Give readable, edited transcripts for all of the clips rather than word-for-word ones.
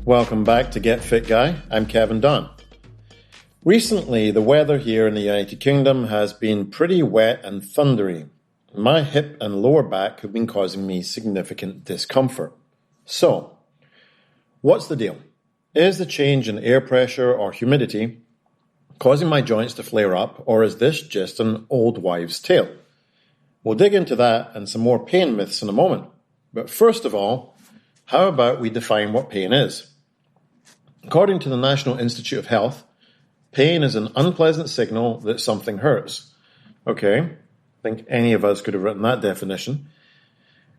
Welcome back to Get Fit Guy. I'm Kevin Dunn. Recently, the weather here in the United Kingdom has been pretty wet and thundery. My hip and lower back have been causing me significant discomfort. So, what's the deal? Is the change in air pressure or humidity causing my joints to flare up, or is this just an old wives' tale? We'll dig into that and some more pain myths in a moment. But first of all, how about we define what pain is? According to the National Institute of Health, pain is an unpleasant signal that something hurts. Okay, I think any of us could have written that definition.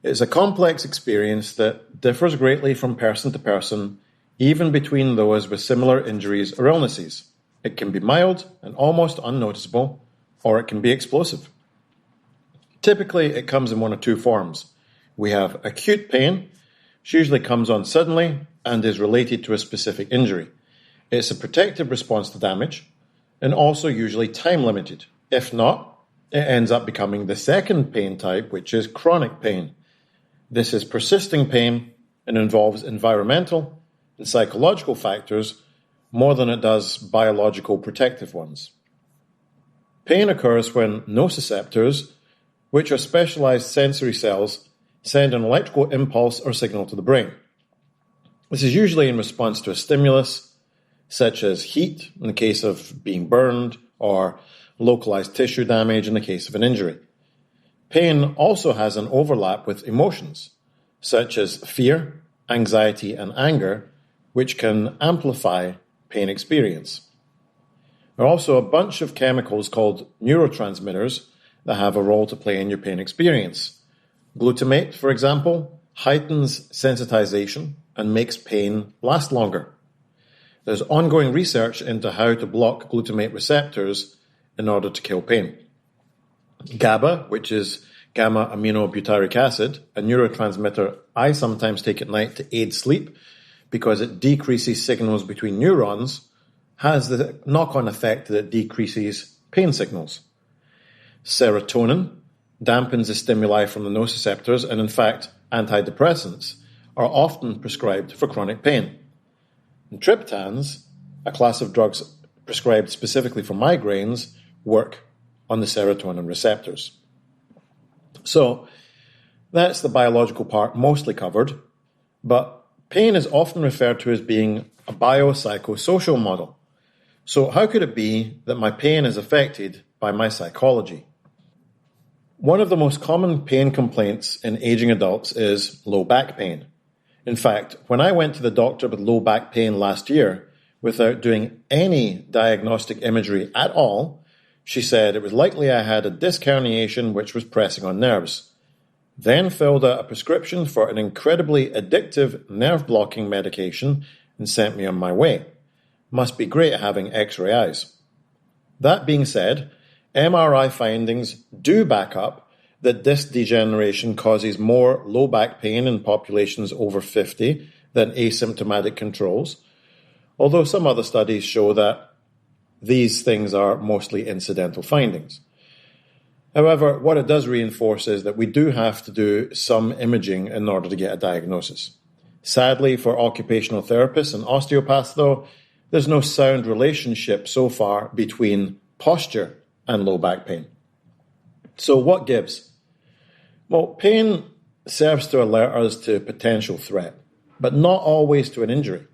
It's a complex experience that differs greatly from person to person, even between those with similar injuries or illnesses. It can be mild and almost unnoticeable, or it can be explosive. Typically, it comes in one of two forms. We have acute pain, which usually comes on suddenly and is related to a specific injury. It's a protective response to damage and also usually time limited. If not, it ends up becoming the second pain type, which is chronic pain. This is persisting pain and involves environmental and psychological factors more than it does biological protective ones. Pain occurs when nociceptors, which are specialized sensory cells, send an electrical impulse or signal to the brain. This is usually in response to a stimulus, such as heat in the case of being burned, or localized tissue damage in the case of an injury. Pain also has an overlap with emotions, such as fear, anxiety, and anger, which can amplify pain experience. There are also a bunch of chemicals called neurotransmitters that have a role to play in your pain experience. Glutamate, for example, heightens sensitization and makes pain last longer. There's ongoing research into how to block glutamate receptors in order to kill pain. GABA, which is gamma-aminobutyric acid, a neurotransmitter I sometimes take at night to aid sleep because it decreases signals between neurons, has the knock-on effect that it decreases pain signals. Serotonin dampens the stimuli from the nociceptors, and in fact, antidepressants are often prescribed for chronic pain. And triptans, a class of drugs prescribed specifically for migraines, work on the serotonin receptors. So, that's the biological part mostly covered, but pain is often referred to as being a biopsychosocial model. So how could it be that my pain is affected by my psychology? One of the most common pain complaints in aging adults is low back pain. In fact, when I went to the doctor with low back pain last year, without doing any diagnostic imagery at all, she said it was likely I had a disc herniation which was pressing on nerves. Then filled out a prescription for an incredibly addictive nerve-blocking medication and sent me on my way. Must be great having X-ray eyes. That being said, MRI findings do back up that disc degeneration causes more low back pain in populations over 50 than asymptomatic controls, although some other studies show that these things are mostly incidental findings. However, what it does reinforce is that we do have to do some imaging in order to get a diagnosis. Sadly, for occupational therapists and osteopaths, though, there's no sound relationship so far between posture and low back pain. So what gives? Well, pain serves to alert us to potential threat, but not always to an injury.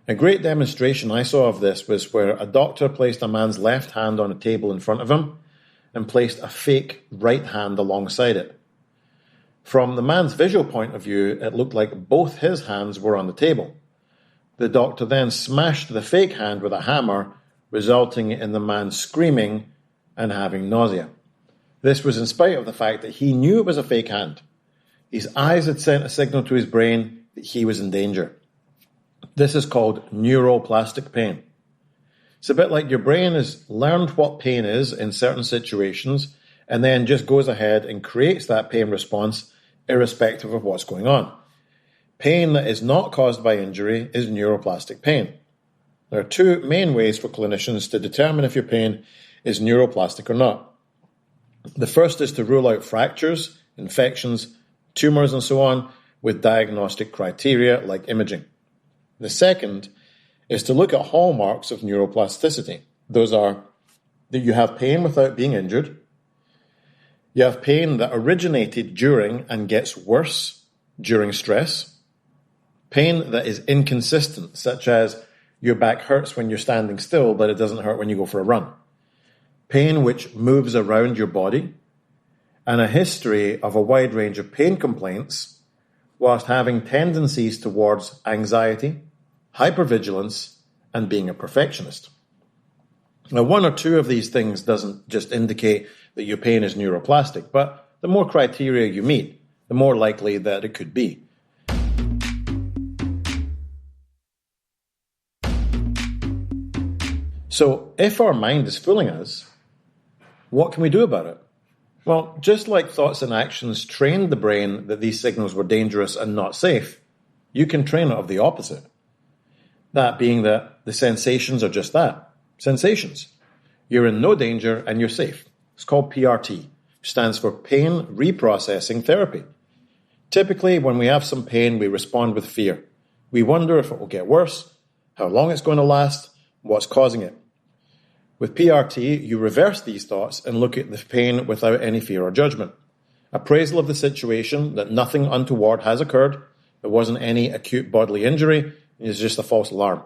A great demonstration I saw of this was where a doctor placed a man's left hand on a table in front of him and placed a fake right hand alongside it. From the man's visual point of view, it looked like both his hands were on the table. The doctor then smashed the fake hand with a hammer, resulting in the man screaming and having nausea. This was in spite of the fact that he knew it was a fake hand. His eyes had sent a signal to his brain that he was in danger. This is called neuroplastic pain. It's a bit like your brain has learned what pain is in certain situations and then just goes ahead and creates that pain response irrespective of what's going on. Pain that is not caused by injury is neuroplastic pain. There are two main ways for clinicians to determine if your pain is neuroplastic or not. The first is to rule out fractures, infections, tumors, and so on with diagnostic criteria like imaging. The second is to look at hallmarks of neuroplasticity. Those are that you have pain without being injured, you have pain that originated during and gets worse during stress, pain that is inconsistent, such as your back hurts when you're standing still, but it doesn't hurt when you go for a run, pain which moves around your body, and a history of a wide range of pain complaints whilst having tendencies towards anxiety, hypervigilance, and being a perfectionist. Now, one or two of these things doesn't just indicate that your pain is neuroplastic, but the more criteria you meet, the more likely that it could be. So, if our mind is fooling us, what can we do about it? Well, just like thoughts and actions trained the brain that these signals were dangerous and not safe, you can train it of the opposite. That being that the sensations are just that, sensations. You're in no danger and you're safe. It's called PRT, which stands for Pain Reprocessing Therapy. Typically, when we have some pain, we respond with fear. We wonder if it will get worse, how long it's going to last, what's causing it. With PRT, you reverse these thoughts and look at the pain without any fear or judgment. Appraisal of the situation, that nothing untoward has occurred, there wasn't any acute bodily injury, it's just a false alarm.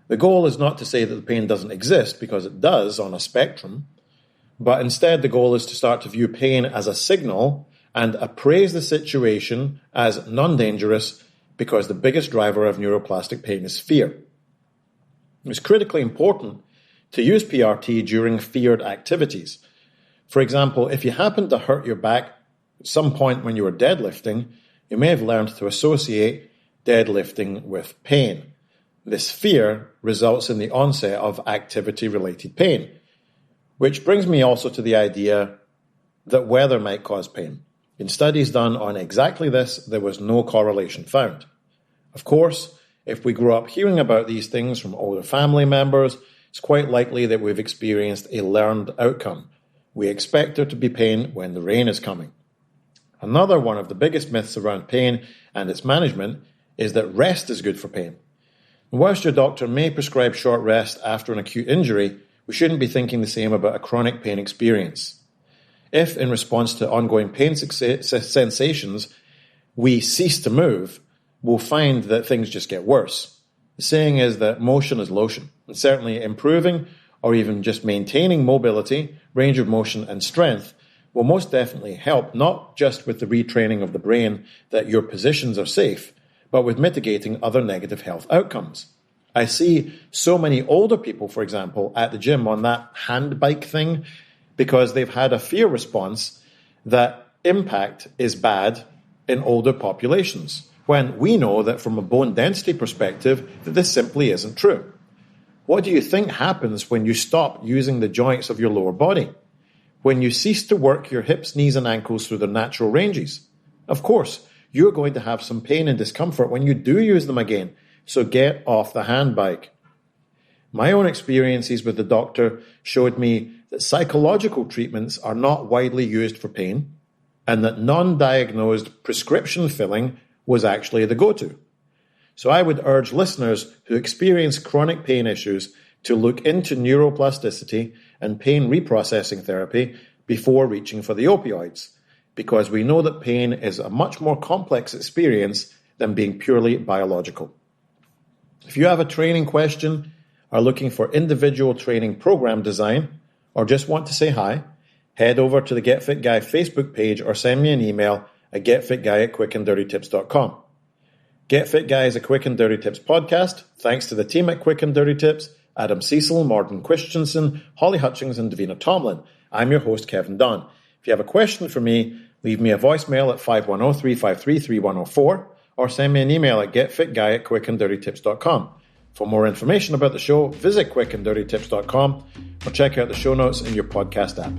The goal is not to say that the pain doesn't exist, because it does on a spectrum, but instead the goal is to start to view pain as a signal and appraise the situation as non-dangerous, because the biggest driver of neuroplastic pain is fear. It's critically important to use PRT during feared activities. For example, if you happen to hurt your back at some point when you were deadlifting, you may have learned to associate deadlifting with pain. This fear results in the onset of activity-related pain, which brings me also to the idea that weather might cause pain. In studies done on exactly this, there was no correlation found. Of course, if we grew up hearing about these things from older family members, it's quite likely that we've experienced a learned outcome. We expect there to be pain when the rain is coming. Another one of the biggest myths around pain and its management is that rest is good for pain. Whilst your doctor may prescribe short rest after an acute injury, we shouldn't be thinking the same about a chronic pain experience. If, in response to ongoing pain sensations, we cease to move, we'll find that things just get worse. The saying is that motion is lotion, and certainly improving or even just maintaining mobility, range of motion, and strength will most definitely help, not just with the retraining of the brain that your positions are safe, but with mitigating other negative health outcomes. I see so many older people, for example, at the gym on that hand bike thing because they've had a fear response that impact is bad in older populations, when we know that from a bone density perspective that this simply isn't true. What do you think happens when you stop using the joints of your lower body? When you cease to work your hips, knees, and ankles through their natural ranges? Of course, you're going to have some pain and discomfort when you do use them again, so get off the hand bike. My own experiences with the doctor showed me that psychological treatments are not widely used for pain, and that non-diagnosed prescription filling was actually the go-to. So I would urge listeners who experience chronic pain issues to look into neuroplasticity and pain reprocessing therapy before reaching for the opioids, because we know that pain is a much more complex experience than being purely biological. If you have a training question, are looking for individual training program design, or just want to say hi, head over to the Get Fit Guy Facebook page or send me an email at getfitguy@quickanddirtytips.com. Get Fit Guy is a Quick and Dirty Tips podcast, thanks to the team at Quick and Dirty Tips, Adam Cecil, Morgan Christensen, Holly Hutchings, and Davina Tomlin. I'm your host, Kevin Dunn. If you have a question for me, leave me a voicemail at 510-353-3104 or send me an email at getfitguy@quickanddirtytips.com. For more information about the show, visit quickanddirtytips.com or check out the show notes in your podcast app.